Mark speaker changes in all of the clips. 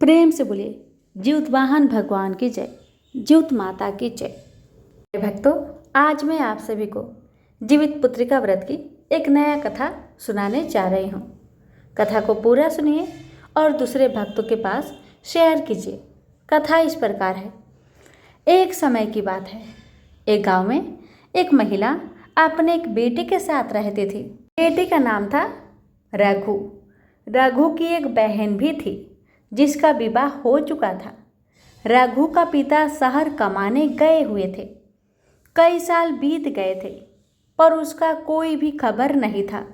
Speaker 1: प्रेम से बोलिए जीवित वाहन भगवान की जय, जीवित माता की जय। भक्तों, आज मैं आप सभी को जीवित पुत्रिका व्रत की एक नया कथा सुनाने जा रही हूँ। कथा को पूरा सुनिए और दूसरे भक्तों के पास शेयर कीजिए। कथा इस प्रकार है। एक समय की बात है, एक गांव में एक महिला अपने एक बेटे के साथ रहती थी। बेटे का नाम था रघु। रघु की एक बहन भी थी जिसका विवाह हो चुका था। रघु का पिता शहर कमाने गए हुए थे। कई साल बीत गए थे पर उसका कोई भी खबर नहीं था।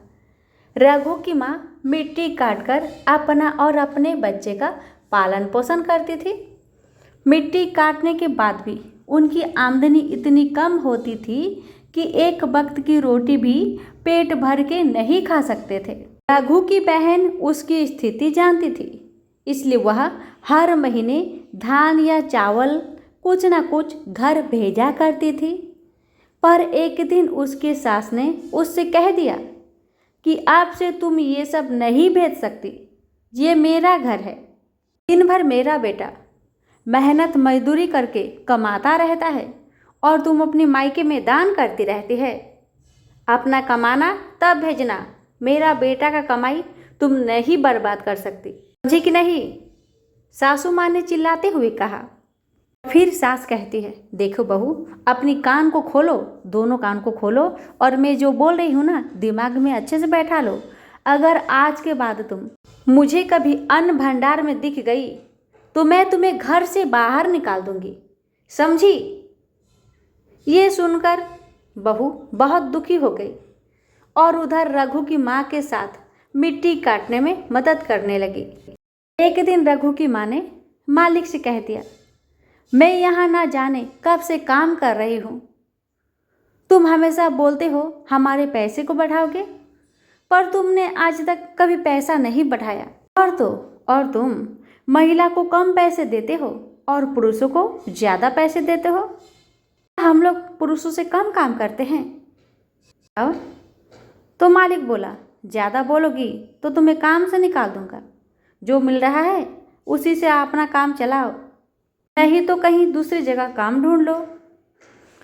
Speaker 1: रघु की माँ मिट्टी काटकर अपना और अपने बच्चे का पालन पोषण करती थी। मिट्टी काटने के बाद भी उनकी आमदनी इतनी कम होती थी कि एक वक्त की रोटी भी पेट भर के नहीं खा सकते थे। रघु की बहन उसकी स्थिति जानती थी, इसलिए वह हर महीने धान या चावल कुछ न कुछ घर भेजा करती थी। पर एक दिन उसके सास ने उससे कह दिया कि अब से तुम ये सब नहीं भेज सकती, ये मेरा घर है। दिन भर मेरा बेटा मेहनत मजदूरी करके कमाता रहता है और तुम अपनी मायके में दान करती रहती है। अपना कमाना तब भेजना, मेरा बेटा का कमाई तुम नहीं बर्बाद कर सकती, समझी कि नहीं? सासू माँ ने चिल्लाते हुए कहा। फिर सास कहती है, देखो बहू, अपनी कान को खोलो, दोनों कान को खोलो और मैं जो बोल रही हूँ ना, दिमाग में अच्छे से बैठा लो। अगर आज के बाद तुम मुझे कभी अन्न भंडार में दिख गई तो मैं तुम्हें घर से बाहर निकाल दूंगी, समझी? ये सुनकर बहू बहुत दुखी हो गई और उधर रघु की माँ के साथ मिट्टी काटने में मदद करने लगी। एक दिन रघु की माँ ने मालिक से कह दिया, मैं यहाँ ना जाने कब से काम कर रही हूँ। तुम हमेशा बोलते हो हमारे पैसे को बढ़ाओगे, पर तुमने आज तक कभी पैसा नहीं बढ़ाया। और तुम महिला को कम पैसे देते हो और पुरुषों को ज़्यादा पैसे देते हो। हम लोग पुरुषों से कम काम करते हैं। और तो मालिक बोला, ज़्यादा बोलोगी तो तुम्हें काम से निकाल दूंगा। जो मिल रहा है उसी से अपना काम चलाओ, नहीं तो कहीं दूसरी जगह काम ढूंढ लो।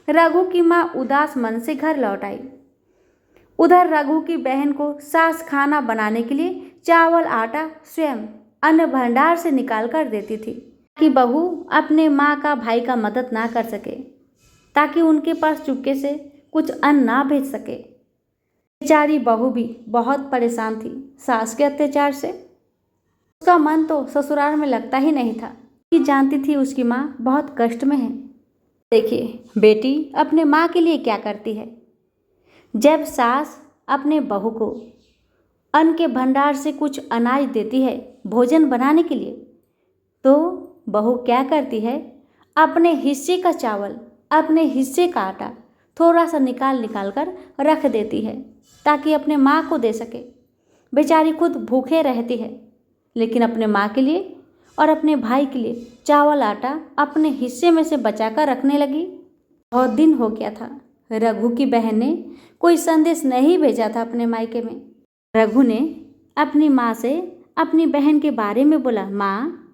Speaker 1: रघु की माँ उदास मन से घर लौट आई। उधर रघु की बहन को सास खाना बनाने के लिए चावल आटा स्वयं अन्न भंडार से निकाल कर देती थी कि बहू अपने माँ का भाई का मदद ना कर सके, ताकि उनके पास चुपके से कुछ अन्न ना भेज सके। बेचारी बहू भी बहुत परेशान थी सास के अत्याचार से। उसका मन तो ससुराल में लगता ही नहीं था कि जानती थी उसकी माँ बहुत कष्ट में है। देखिए बेटी अपने माँ के लिए क्या करती है। जब सास अपने बहू को अन्न के भंडार से कुछ अनाज देती है भोजन बनाने के लिए, तो बहू क्या करती है, अपने हिस्से का चावल, अपने हिस्से का आटा थोड़ा सा निकाल कर रख देती है ताकि अपने माँ को दे सके। बेचारी खुद भूखे रहती है, लेकिन अपने माँ के लिए और अपने भाई के लिए चावल आटा अपने हिस्से में से बचाकर रखने लगी। बहुत दिन हो गया था, रघु की बहन ने कोई संदेश नहीं भेजा था अपने मायके में। रघु ने अपनी माँ से अपनी बहन के बारे में बोला, माँ,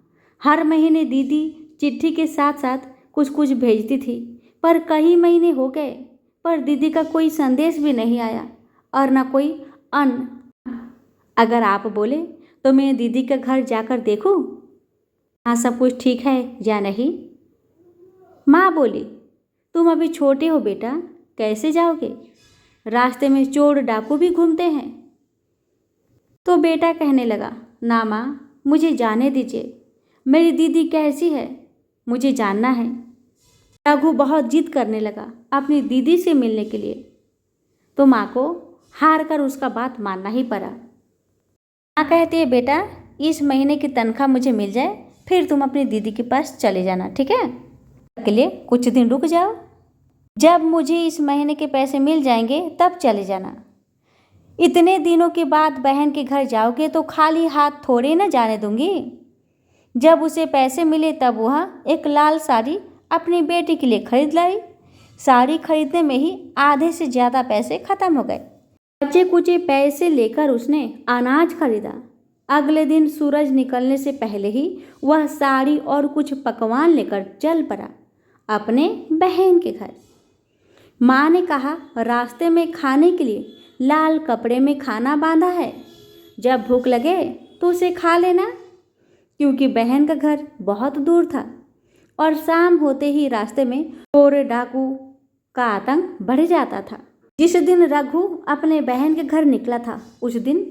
Speaker 1: हर महीने दीदी चिट्ठी के साथ साथ कुछ कुछ भेजती थी, पर कई महीने हो गए पर दीदी का कोई संदेश भी नहीं आया और न कोई अन्न। अगर आप बोले तो मैं दीदी के घर जाकर देखूं, हाँ सब कुछ ठीक है या नहीं? माँ बोली, तुम अभी छोटे हो बेटा, कैसे जाओगे? रास्ते में चोर डाकू भी घूमते हैं। तो बेटा कहने लगा, ना माँ, मुझे जाने दीजिए, मेरी दीदी कैसी है मुझे जानना है। रघु बहुत जिद करने लगा अपनी दीदी से मिलने के लिए, तो माँ को हार कर उसका बात मानना ही पड़ा। माँ कहती है, बेटा इस महीने की तनख्वाह मुझे मिल जाए फिर तुम अपनी दीदी के पास चले जाना, ठीक है? के लिए कुछ दिन रुक जाओ, जब मुझे इस महीने के पैसे मिल जाएंगे तब चले जाना। इतने दिनों के बाद बहन के घर जाओगे तो खाली हाथ थोड़े ना जाने दूंगी। जब उसे पैसे मिले तब वह एक लाल साड़ी अपनी बेटी के लिए खरीद लाई। साड़ी खरीदने में ही आधे से ज़्यादा पैसे खत्म हो गए। बचे कुचे पैसे लेकर उसने अनाज खरीदा अगले दिन सूरज निकलने से पहले ही वह साड़ी और कुछ पकवान लेकर चल पड़ा अपने बहन के घर। माँ ने कहा, रास्ते में खाने के लिए लाल कपड़े में खाना बांधा है, जब भूख लगे तो उसे खा लेना। क्योंकि बहन का घर बहुत दूर था और शाम होते ही रास्ते में चोर डाकू का आतंक बढ़ जाता था। जिस दिन रघु अपने बहन के घर निकला था, उस दिन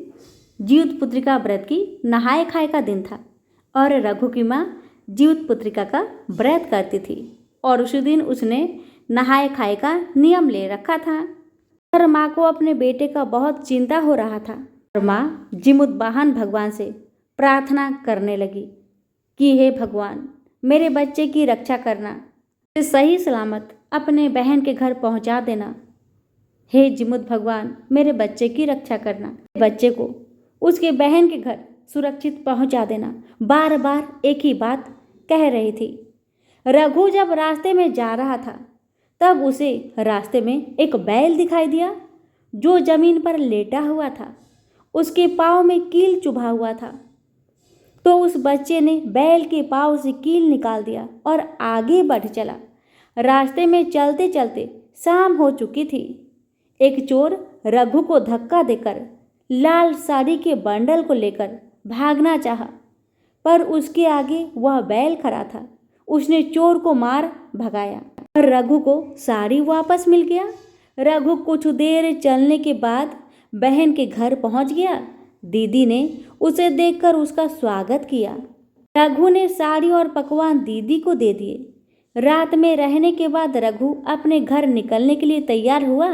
Speaker 1: जीवित पुत्रिका व्रत की नहाए खाए का दिन था और रघु की माँ जीवित पुत्रिका का व्रत करती थी और उसी दिन उसने नहाए खाए का नियम ले रखा था। और माँ को अपने बेटे का बहुत चिंता हो रहा था और माँ जीवित वाहन भगवान से प्रार्थना करने लगी कि हे भगवान, मेरे बच्चे की रक्षा करना, उसे सही सलामत अपने बहन के घर पहुंचा देना। हे जीवित भगवान, मेरे बच्चे की रक्षा करना, बच्चे को उसके बहन के घर सुरक्षित पहुंचा देना। बार बार एक ही बात कह रही थी। रघु जब रास्ते में जा रहा था तब उसे रास्ते में एक बैल दिखाई दिया जो जमीन पर लेटा हुआ था। उसके पाँव में कील चुभा हुआ था। तो उस बच्चे ने बैल के पाँव से कील निकाल दिया और आगे बढ़ चला। रास्ते में चलते चलते शाम हो चुकी थी। एक चोर रघु को धक्का देकर लाल साड़ी के बंडल को लेकर भागना चाहा, पर उसके आगे वह बैल खड़ा था। उसने चोर को मार भगाया और रघु को साड़ी वापस मिल गया। रघु कुछ देर चलने के बाद बहन के घर पहुंच गया। दीदी ने उसे देखकर उसका स्वागत किया। रघु ने साड़ी और पकवान दीदी को दे दिए। रात में रहने के बाद रघु अपने घर निकलने के लिए तैयार हुआ।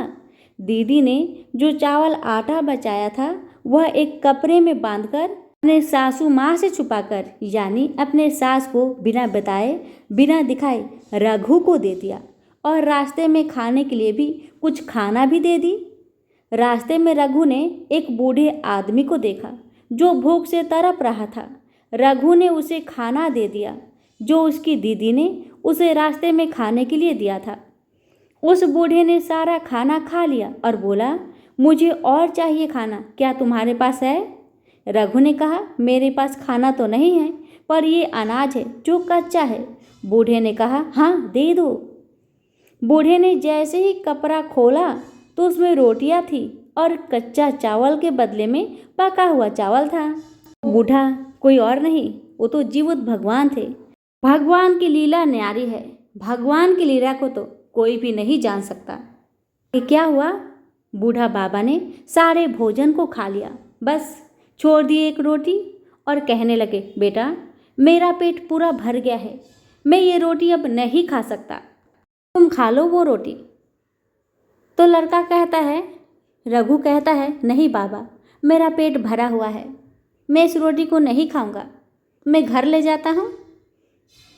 Speaker 1: दीदी ने जो चावल आटा बचाया था वह एक कपड़े में बांधकर अपने सासू माँ से छुपाकर, यानी अपने सास को बिना बताए बिना दिखाए रघु को दे दिया और रास्ते में खाने के लिए भी कुछ खाना भी दे दी। रास्ते में रघु ने एक बूढ़े आदमी को देखा जो भूख से तड़प रहा था। रघु ने उसे खाना दे दिया जो उसकी दीदी ने उसे रास्ते में खाने के लिए दिया था। उस बूढ़े ने सारा खाना खा लिया और बोला, मुझे और चाहिए खाना, क्या तुम्हारे पास है? रघु ने कहा, मेरे पास खाना तो नहीं है, पर ये अनाज है जो कच्चा है। बूढ़े ने कहा, हाँ दे दो। बूढ़े ने जैसे ही कपड़ा खोला तो उसमें रोटियां थी और कच्चा चावल के बदले में पका हुआ चावल था। बूढ़ा कोई और नहीं, वो तो जीवित भगवान थे। भगवान की लीला न्यारी है। भगवान की लीला को तो कोई भी नहीं जान सकता। ये क्या हुआ? बूढ़ा बाबा ने सारे भोजन को खा लिया, बस छोड़ दिए एक रोटी और कहने लगे, बेटा मेरा पेट पूरा भर गया है, मैं ये रोटी अब नहीं खा सकता, तुम खा लो वो रोटी। तो लड़का कहता है, रघु कहता है, नहीं बाबा, मेरा पेट भरा हुआ है, मैं इस रोटी को नहीं खाऊंगा, मैं घर ले जाता हूँ।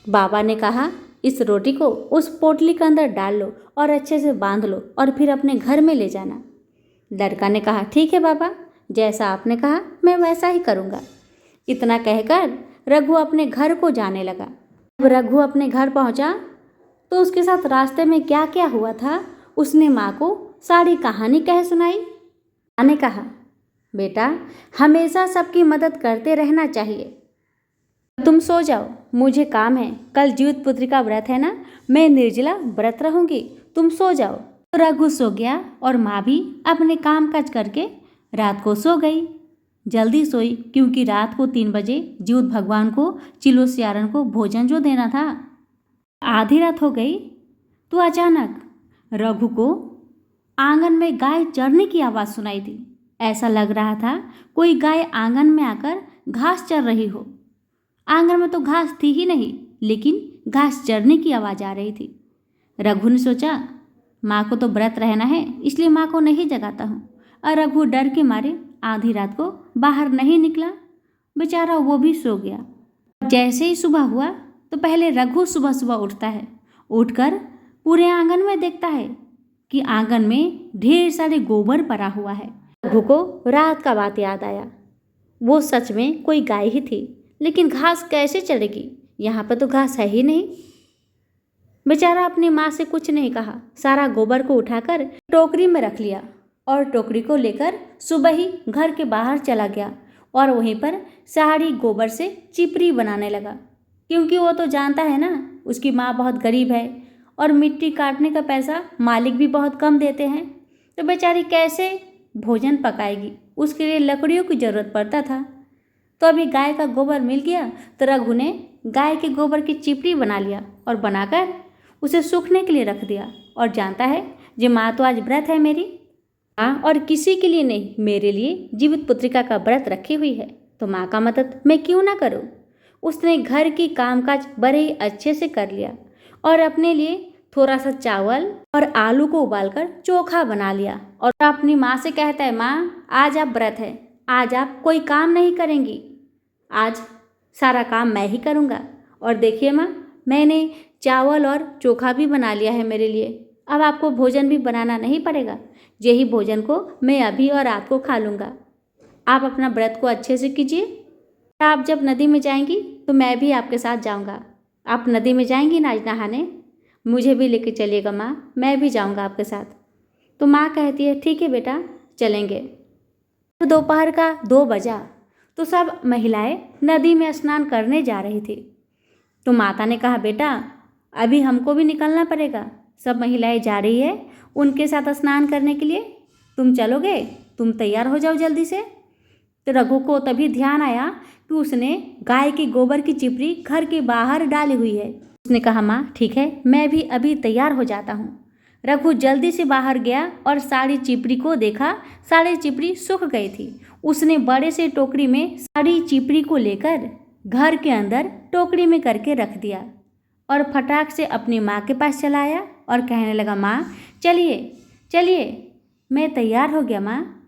Speaker 1: बाबा ने कहा, इस रोटी को उस पोटली के अंदर डाल लो और अच्छे से बांध लो और फिर अपने घर में ले जाना। लड़का ने कहा, ठीक है बाबा, जैसा आपने कहा मैं वैसा ही करूँगा। इतना कहकर रघु अपने घर को जाने लगा। जब रघु अपने घर पहुँचा तो उसके साथ रास्ते में क्या क्या हुआ था उसने माँ को सारी कहानी कह सुनाई। माँ ने कहा, बेटा हमेशा सबकी मदद करते रहना चाहिए, तुम सो जाओ, मुझे काम है, कल जीवित पुत्री का व्रत है ना, मैं निर्जला व्रत रहूंगी, तुम सो जाओ। तो रघु सो गया और माँ भी अपने काम काज करके रात को सो गई। जल्दी सोई क्योंकि रात को 3 बजे जीवित भगवान को चिलो सियारन को भोजन जो देना था। आधी रात हो गई तो अचानक रघु को आंगन में गाय चरने की आवाज़ सुनाई दी। ऐसा लग रहा था कोई गाय आंगन में आकर घास चर रही हो। आंगन में तो घास थी ही नहीं, लेकिन घास चरने की आवाज़ आ रही थी। रघु ने सोचा, माँ को तो व्रत रहना है, इसलिए माँ को नहीं जगाता हूँ। और रघु डर के मारे आधी रात को बाहर नहीं निकला। बेचारा वो भी सो गया। जैसे ही सुबह हुआ तो पहले रघु सुबह सुबह उठता है। उठकर पूरे आंगन में देखता है कि आंगन में ढेर सारे गोबर पड़ा हुआ है। रघु को रात का बात याद आया। वो सच में कोई गाय ही थी, लेकिन घास कैसे चढ़ेगी? यहाँ पर तो घास है ही नहीं। बेचारा अपनी माँ से कुछ नहीं कहा, सारा गोबर को उठाकर टोकरी में रख लिया और टोकरी को लेकर सुबह ही घर के बाहर चला गया। और वहीं पर साड़ी गोबर से चिपरी बनाने लगा, क्योंकि वो तो जानता है ना उसकी माँ बहुत गरीब है और मिट्टी काटने का पैसा मालिक भी बहुत कम देते हैं, तो बेचारी कैसे भोजन पकाएगी, उसके लिए लकड़ियों की ज़रूरत पड़ता था। तो अभी गाय का गोबर मिल गया तो रघु ने गाय के गोबर की चिपड़ी बना लिया और बनाकर उसे सूखने के लिए रख दिया, और जानता है जी माँ तो आज व्रत है मेरी, माँ और किसी के लिए नहीं, मेरे लिए जीवित पुत्रिका का व्रत रखी हुई है, तो माँ का मदद मैं क्यों ना करूँ। उसने घर की कामकाज बड़े ही अच्छे से कर लिया और अपने लिए थोड़ा सा चावल और आलू को उबालकर चोखा बना लिया, और अपनी माँ से कहता है, माँ आज आप व्रत है, आज आप कोई काम नहीं करेंगी, आज सारा काम मैं ही करूँगा। और देखिए माँ, मैंने चावल और चोखा भी बना लिया है मेरे लिए, अब आपको भोजन भी बनाना नहीं पड़ेगा, यही भोजन को मैं अभी और रात को खा लूँगा। आप अपना व्रत को अच्छे से कीजिए। आप जब नदी में जाएंगी तो मैं भी आपके साथ जाऊँगा। आप नदी में जाएंगी ना आज नहाने, मुझे भी लेके चलिएगा माँ, मैं भी जाऊँगा आपके साथ। तो माँ कहती है ठीक है बेटा चलेंगे। दोपहर का 2 बजा तो सब महिलाएं नदी में स्नान करने जा रही थी। तो माता ने कहा, बेटा अभी हमको भी निकलना पड़ेगा, सब महिलाएं जा रही है उनके साथ स्नान करने के लिए, तुम चलोगे, तुम तैयार हो जाओ जल्दी से। तो रघु को तभी ध्यान आया कि उसने गाय के गोबर की चिपड़ी घर के बाहर डाली हुई है। उसने कहा, माँ ठीक है, मैं भी अभी तैयार हो जाता हूँ। रघु जल्दी से बाहर गया और साड़ी चिपड़ी को देखा, साड़ी चिपड़ी सूख गई थी। उसने बड़े से टोकरी में साड़ी चिपड़ी को लेकर घर के अंदर टोकरी में करके रख दिया और फटाक से अपनी माँ के पास चला आया और कहने लगा, माँ चलिए चलिए, मैं तैयार हो गया। माँ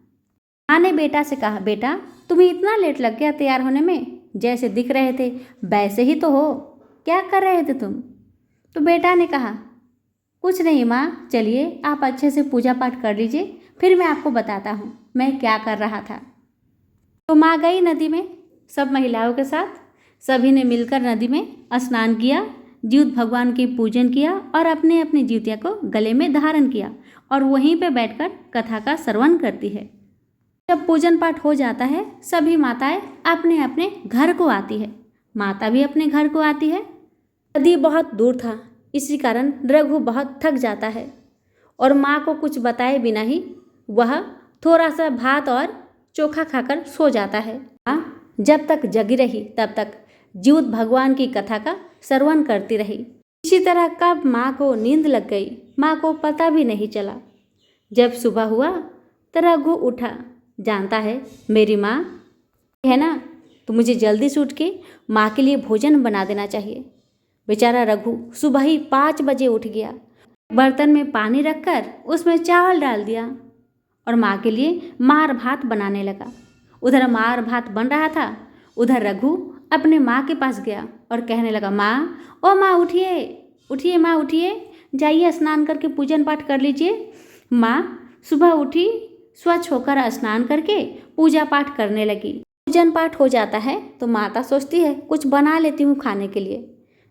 Speaker 1: ने बेटा से कहा, बेटा तुम्हें इतना लेट लग गया तैयार होने में, जैसे दिख रहे थे वैसे ही तो हो, क्या कर रहे थे तुम। तो बेटा ने कहा, कुछ नहीं माँ, चलिए आप अच्छे से पूजा पाठ कर लीजिए, फिर मैं आपको बताता हूँ मैं क्या कर रहा था। तो माँ गई नदी में सब महिलाओं के साथ, सभी ने मिलकर नदी में स्नान किया, जीवित भगवान की पूजन किया और अपने अपनी जीवतिया को गले में धारण किया और वहीं पे बैठकर कथा का श्रवण करती है। जब पूजन पाठ हो जाता है सभी माताएं अपने अपने घर को आती है, माता भी अपने घर को आती है। नदी बहुत दूर था, इसी कारण रघु बहुत थक जाता है और माँ को कुछ बताए बिना ही वह थोड़ा सा भात और चोखा खाकर सो जाता है। माँ जब तक जगी रही तब तक जीवित भगवान की कथा का श्रवण करती रही। इसी तरह कब माँ को नींद लग गई, माँ को पता भी नहीं चला। जब सुबह हुआ तो रघु उठा, जानता है मेरी माँ है ना, तो मुझे जल्दी से उठ के माँ के लिए भोजन बना देना चाहिए। बेचारा रघु सुबह ही 5 बजे उठ गया, बर्तन में पानी रखकर उसमें चावल डाल दिया और माँ के लिए मार भात बनाने लगा। उधर मार भात बन रहा था, उधर रघु अपने माँ के पास गया और कहने लगा, माँ ओ माँ उठिए उठिए, माँ उठिए, जाइए स्नान करके पूजन पाठ कर लीजिए। माँ सुबह उठी, स्वच्छ होकर स्नान करके पूजा पाठ करने लगी। पूजन पाठ हो जाता है तो माता सोचती है कुछ बना लेती हूँ खाने के लिए।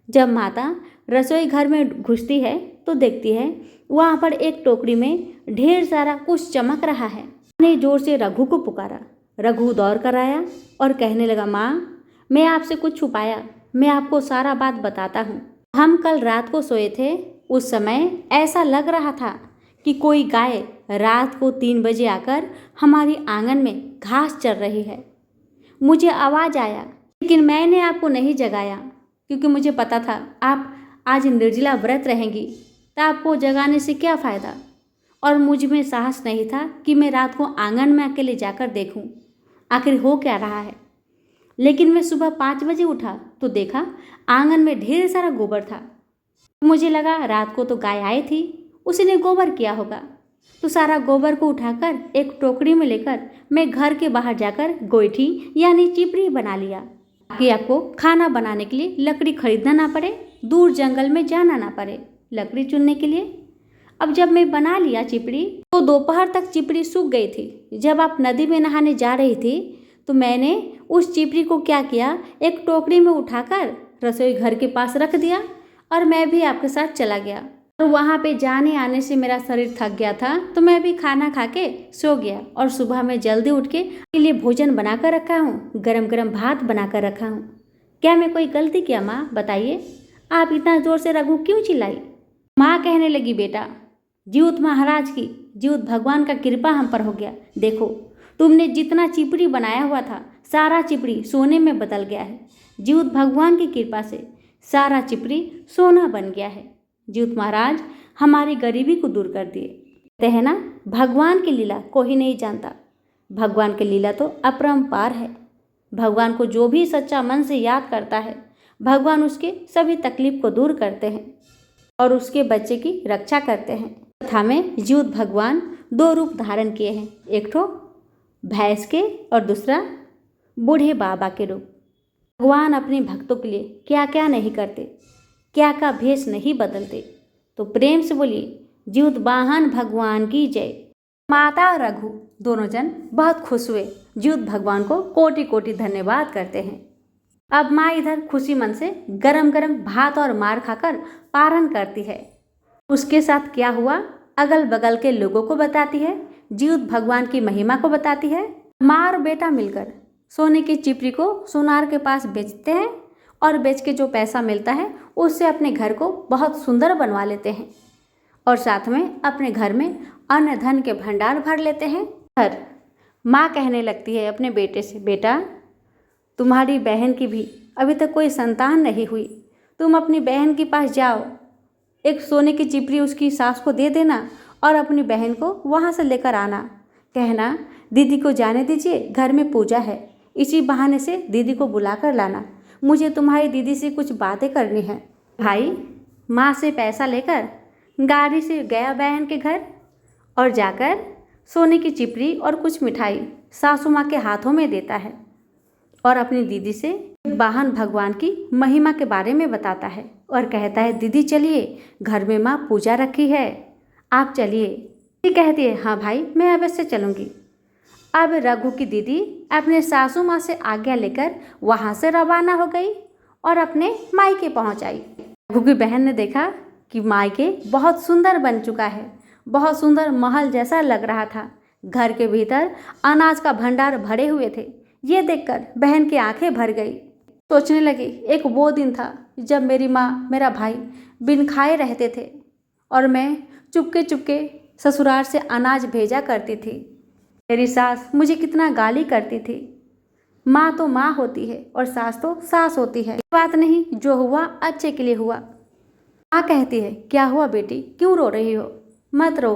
Speaker 1: जब माता रसोई घर में घुसती है तो देखती है वहाँ पर एक टोकरी में ढेर सारा कुछ चमक रहा है। ने जोर से रघु को पुकारा, रघु दौड़ कर आया और कहने लगा, माँ मैं आपसे कुछ छुपाया, मैं आपको सारा बात बताता हूँ। हम कल रात को सोए थे, उस समय ऐसा लग रहा था कि कोई गाय रात को 3 बजे आकर हमारी आंगन में घास चर रही है। मुझे आवाज़ आया लेकिन मैंने आपको नहीं जगाया, क्योंकि मुझे पता था आप आज निर्जला व्रत रहेंगी, तो आपको जगाने से क्या फ़ायदा, और मुझ में साहस नहीं था कि मैं रात को आंगन में अकेले जाकर देखूं आखिर हो क्या रहा है। लेकिन मैं सुबह 5 बजे उठा तो देखा आंगन में ढेर सारा गोबर था। मुझे लगा रात को तो गाय आई थी, उसी ने गोबर किया होगा। तो सारा गोबर को उठाकर एक टोकरी में लेकर मैं घर के बाहर जाकर गोईठी यानी चिपड़ी बना लिया, ताकि आपको खाना बनाने के लिए लकड़ी खरीदना ना पड़े, दूर जंगल में जाना ना पड़े लकड़ी चुनने के लिए। अब जब मैं बना लिया चिपड़ी तो दोपहर तक चिपड़ी सूख गई थी। जब आप नदी में नहाने जा रही थी तो मैंने उस चिपड़ी को क्या किया, एक टोकरी में उठाकर रसोई घर के पास रख दिया और मैं भी आपके साथ चला गया। और वहाँ पे जाने आने से मेरा शरीर थक गया था, तो मैं भी खाना खा के सो गया। और सुबह में जल्दी उठ के लिए भोजन बना कर रखा हूँ, गरम गरम भात बना कर रखा हूँ। क्या मैं कोई गलती किया माँ, बताइए? आप इतना जोर से रघु क्यों चिल्लाई? माँ कहने लगी, बेटा जीउत महाराज की, जीउत भगवान का कृपा हम पर हो गया। देखो तुमने जितना चिपड़ी बनाया हुआ था, सारा चिपड़ी सोने में बदल गया है। जीउत भगवान की कृपा से सारा चिपड़ी सोना बन गया है। जीउत महाराज हमारी गरीबी को दूर कर दिए। कहते हैं ना, भगवान की लीला कोई नहीं जानता। भगवान की लीला तो अपरंपार है। भगवान को जो भी सच्चा मन से याद करता है, भगवान उसके सभी तकलीफ को दूर करते हैं और उसके बच्चे की रक्षा करते हैं। कथा में जीउत भगवान 2 रूप धारण किए हैं, एक ठो भैंस के और दूसरा बूढ़े बाबा के रूप। भगवान अपने भक्तों के लिए क्या क्या नहीं करते, क्या का भेष नहीं बदलते। तो प्रेम से बोलिए, जीउत वाहन भगवान की जय। माता और रघु दोनों जन बहुत खुश हुए, जीउत भगवान को कोटि कोटि धन्यवाद करते हैं। अब माँ इधर खुशी मन से गरम गरम भात और मार खाकर पारण करती है। उसके साथ क्या हुआ अगल बगल के लोगों को बताती है, जीउत भगवान की महिमा को बताती है। माँ और बेटा मिलकर सोने की चिपरी को सोनार के पास बेचते हैं और बेच के जो पैसा मिलता है उससे अपने घर को बहुत सुंदर बनवा लेते हैं और साथ में अपने घर में अन्न धन के भंडार भर लेते हैं। हर माँ कहने लगती है अपने बेटे से, बेटा तुम्हारी बहन की भी अभी तक कोई संतान नहीं हुई, तुम अपनी बहन के पास जाओ, एक सोने की चिपरी उसकी सास को दे देना और अपनी बहन को वहाँ से लेकर आना। कहना दीदी को जाने दीजिए, घर में पूजा है, इसी बहाने से दीदी को बुला कर लाना, मुझे तुम्हारी दीदी से कुछ बातें करनी है। भाई माँ से पैसा लेकर गाड़ी से गया बहन के घर और जाकर सोने की चिपरी और कुछ मिठाई सासू माँ के हाथों में देता है और अपनी दीदी से वाहन भगवान की महिमा के बारे में बताता है और कहता है, दीदी चलिए, घर में माँ पूजा रखी है, आप चलिए। दीदी कहती है, हाँ भाई मैं अवश्य चलूँगी। अब रघु की दीदी अपने सासू माँ से आज्ञा लेकर वहाँ से रवाना हो गई और अपने मायके पहुँच आई। रघु की बहन ने देखा कि मायके बहुत सुंदर बन चुका है, बहुत सुंदर महल जैसा लग रहा था। घर के भीतर अनाज का भंडार भरे हुए थे। ये देखकर बहन की आंखें भर गई। सोचने लगी, एक वो दिन था जब मेरी माँ मेरा भाई बिन खाए रहते थे और मैं चुपके चुपके ससुराल से अनाज भेजा करती थी। मेरी सास मुझे कितना गाली करती थी। माँ तो माँ होती है और सास तो सास होती है। बात नहीं, जो हुआ अच्छे के लिए हुआ। माँ कहती है, क्या हुआ बेटी, क्यों रो रही हो? मत रो।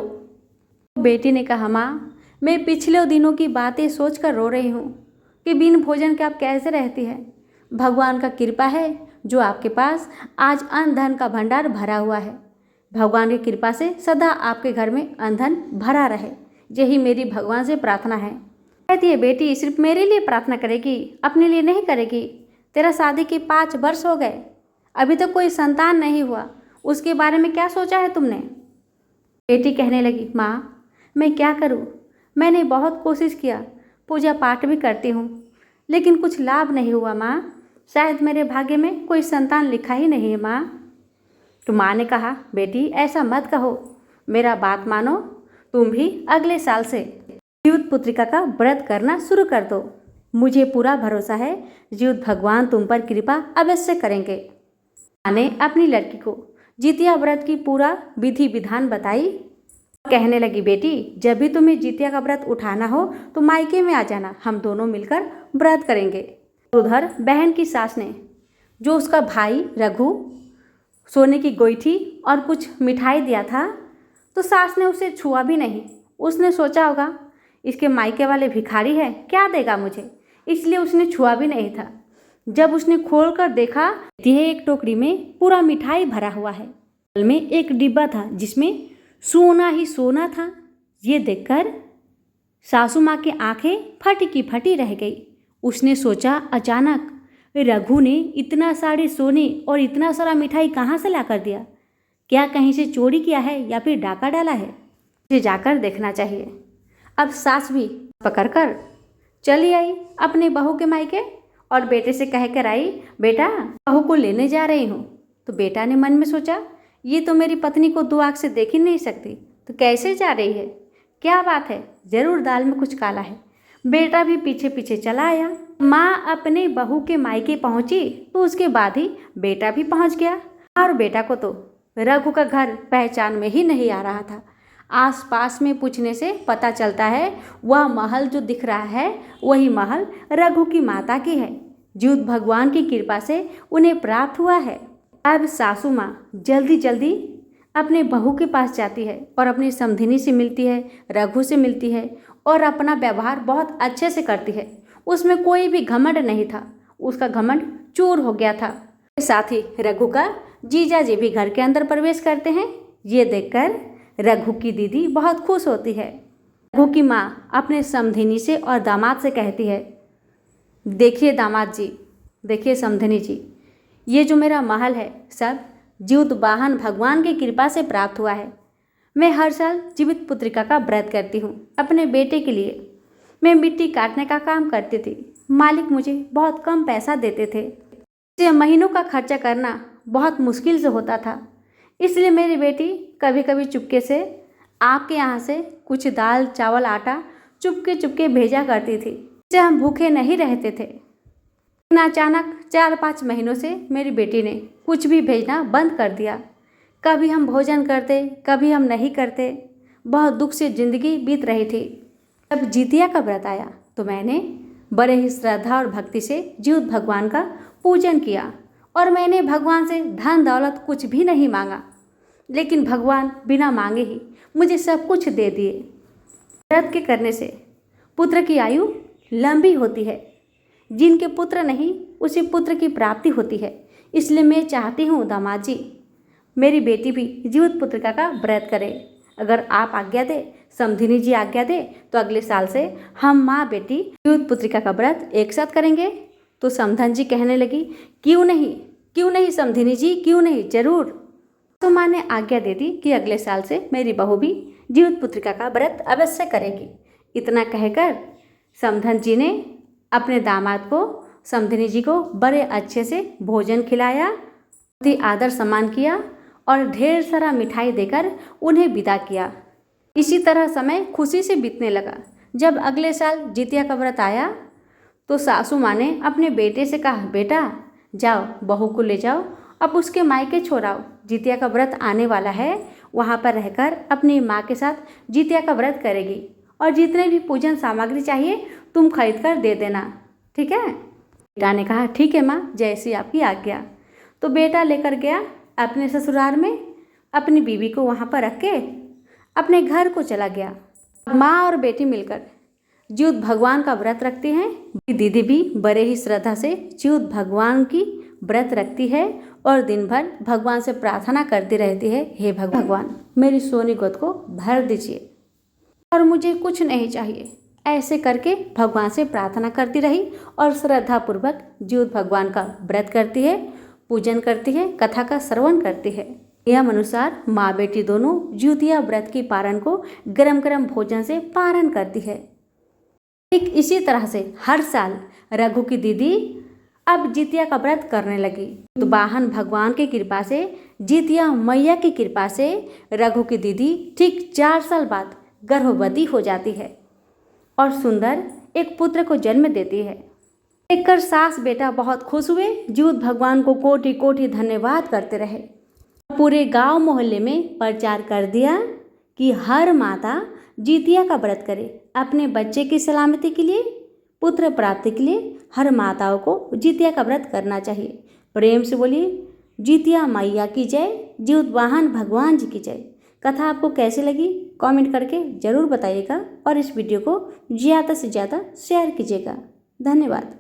Speaker 1: बेटी ने कहा, माँ मैं पिछले दिनों की बातें सोचकर रो रही हूँ कि बिन भोजन के आप कैसे रहती है। भगवान का कृपा है जो आपके पास आज अन्न धन का भंडार भरा हुआ है। भगवान की कृपा से सदा आपके घर में अन्न धन भरा रहे, यही मेरी भगवान से प्रार्थना है। कहती है, बेटी सिर्फ मेरे लिए प्रार्थना करेगी, अपने लिए नहीं करेगी। तेरा शादी के 5 वर्ष हो गए, अभी तक कोई संतान नहीं हुआ, उसके बारे में क्या सोचा है तुमने? बेटी कहने लगी, माँ मैं क्या करूँ, मैंने बहुत कोशिश किया, पूजा पाठ भी करती हूँ, लेकिन कुछ लाभ नहीं हुआ माँ। शायद मेरे भाग्य में कोई संतान लिखा ही नहीं है माँ। तो माँ ने कहा, बेटी ऐसा मत कहो, मेरा बात मानो, तुम भी अगले साल से जीउत पुत्रिका का व्रत करना शुरू कर दो। मुझे पूरा भरोसा है जीउत भगवान तुम पर कृपा अवश्य करेंगे। माँ ने अपनी लड़की को जितिया व्रत की पूरा विधि विधान बताई। कहने लगी, बेटी जब भी तुम्हें जितिया का व्रत उठाना हो तो मायके में आ जाना, हम दोनों मिलकर व्रत करेंगे। उधर बहन की सास ने जो उसका भाई रघु सोने की गोईठी और कुछ मिठाई दिया था, तो सास ने उसे छुआ भी नहीं। उसने सोचा होगा इसके मायके वाले भिखारी है, क्या देगा मुझे, इसलिए उसने छुआ भी नहीं था। जब उसने खोल कर देखा, यह एक टोकरी में पूरा मिठाई भरा हुआ है। बगल में एक डिब्बा था जिसमें सोना ही सोना था। ये देखकर सासू माँ की आंखें फटी की फटी रह गई। उसने सोचा, अचानक रघु ने इतना सारे सोने और इतना सारा मिठाई कहाँ से ला कर दिया? क्या कहीं से चोरी किया है या फिर डाका डाला है? इसे जाकर देखना चाहिए। अब सास भी पकड़कर चली आई अपने बहू के मायके और बेटे से कह कर आई, बेटा बहू को लेने जा रही हूँ। तो बेटा ने मन में सोचा, ये तो मेरी पत्नी को दो आँख से देख ही नहीं सकती, तो कैसे जा रही है? क्या बात है, ज़रूर दाल में कुछ काला है। बेटा भी पीछे पीछे चला आया। माँ अपने बहू के मायके पहुंची तो उसके बाद ही बेटा भी पहुंच गया। और बेटा को तो रघु का घर पहचान में ही नहीं आ रहा था। आसपास में पूछने से पता चलता है वह महल जो दिख रहा है वही महल रघु की माता की है। ज्योत भगवान की कृपा से उन्हें प्राप्त हुआ है। अब सासू माँ जल्दी जल्दी अपने बहू के पास जाती है और अपनी समधिनी से मिलती है, रघु से मिलती है और अपना व्यवहार बहुत अच्छे से करती है। उसमें कोई भी घमंड नहीं था, उसका घमंड चूर हो गया था। साथ ही रघु का जीजा जी भी घर के अंदर प्रवेश करते हैं। ये देखकर रघु की दीदी बहुत खुश होती है। रघु की माँ अपने समधिनी से और दामाद से कहती है, देखिए दामाद जी, देखिए समधिनी जी, ये जो मेरा महल है सब ज्योत वाहन भगवान की कृपा से प्राप्त हुआ है। मैं हर साल जीवित पुत्रिका का व्रत करती हूँ अपने बेटे के लिए। मैं मिट्टी काटने का काम करती थी। मालिक मुझे बहुत कम पैसा देते थे। इससे महीनों का खर्चा करना बहुत मुश्किल से होता था। इसलिए मेरी बेटी कभी कभी चुपके से आपके यहाँ से कुछ दाल चावल आटा चुपके चुपके भेजा करती थी, इससे हम भूखे नहीं रहते थे। लेकिन अचानक 4-5 महीनों से मेरी बेटी ने कुछ भी भेजना बंद कर दिया। कभी हम भोजन करते, कभी हम नहीं करते। बहुत दुख से ज़िंदगी बीत रही थी। जब जितिया का व्रत आया तो मैंने बड़े ही श्रद्धा और भक्ति से ज्योत भगवान का पूजन किया और मैंने भगवान से धन दौलत कुछ भी नहीं मांगा, लेकिन भगवान बिना मांगे ही मुझे सब कुछ दे दिए। व्रत के करने से पुत्र की आयु लंबी होती है। जिनके पुत्र नहीं उसे पुत्र की प्राप्ति होती है। इसलिए मैं चाहती हूँ दामाद जी, मेरी बेटी भी जीवित पुत्रिका का व्रत करे। अगर आप आज्ञा दे, समधिनी जी आज्ञा दे, तो अगले साल से हम माँ बेटी जीवित पुत्रिका का व्रत एक साथ करेंगे। तो समधन जी कहने लगी, क्यों नहीं समधिनी जी, क्यों नहीं, जरूर। तो माँ ने आज्ञा दे दी कि अगले साल से मेरी बहू भी जीवित पुत्रिका का व्रत अवश्य करेगी। इतना कहकर समधन जी ने अपने दामाद को, समधिनी जी को बड़े अच्छे से भोजन खिलाया, अति आदर सम्मान किया और ढेर सारा मिठाई देकर उन्हें विदा किया। इसी तरह समय खुशी से बीतने लगा। जब अगले साल जितिया का व्रत आया तो सासू माँ ने अपने बेटे से कहा, बेटा जाओ बहू को ले जाओ, अब उसके मायके छोड़ाओ। जितिया का व्रत आने वाला है, वहाँ पर रहकर अपनी माँ के साथ जितिया का व्रत करेगी और जितने भी पूजन सामग्री चाहिए तुम खरीद कर दे देना, ठीक है। बेटा ने कहा, ठीक है माँ, जैसी आपकी आज्ञा। तो बेटा लेकर गया अपने ससुराल में, अपनी बीवी को वहाँ पर रख के अपने घर को चला गया। माँ और बेटी मिलकर ज्योत भगवान का व्रत रखती हैं। दीदी भी बड़े ही श्रद्धा से ज्योत भगवान की व्रत रखती है और दिन भर भगवान से प्रार्थना करती रहती है, हे भगवान मेरी सोनी गोद को भर दीजिए और मुझे कुछ नहीं चाहिए। ऐसे करके भगवान से प्रार्थना करती रही और श्रद्धापूर्वक ज्योत भगवान का व्रत करती है, पूजन करती है, कथा का श्रवण करती है। नियम अनुसार माँ बेटी दोनों ज्योतिया व्रत की पारण को गरम गरम भोजन से पारण करती है। ठीक इसी तरह से हर साल रघु की दीदी अब जितिया का व्रत करने लगी। तो वाहन भगवान की कृपा से, जितिया मैया की कृपा से रघु की दीदी ठीक 4 साल बाद गर्भवती हो जाती है और सुंदर एक पुत्र को जन्म देती है। देखकर सास बेटा बहुत खुश हुए, ज्योत भगवान को कोटि कोटि धन्यवाद करते रहे। पूरे गांव मोहल्ले में प्रचार कर दिया कि हर माता जितिया का व्रत करे अपने बच्चे की सलामती के लिए, पुत्र प्राप्ति के लिए। हर माताओं को जितिया का व्रत करना चाहिए। प्रेम से बोलिए, जितिया मैया की जय, ज्योत वाहन भगवान जी की जय। कथा आपको कैसी लगी कमेंट करके ज़रूर बताइएगा और इस वीडियो को ज़्यादा से ज़्यादा शेयर कीजिएगा। धन्यवाद।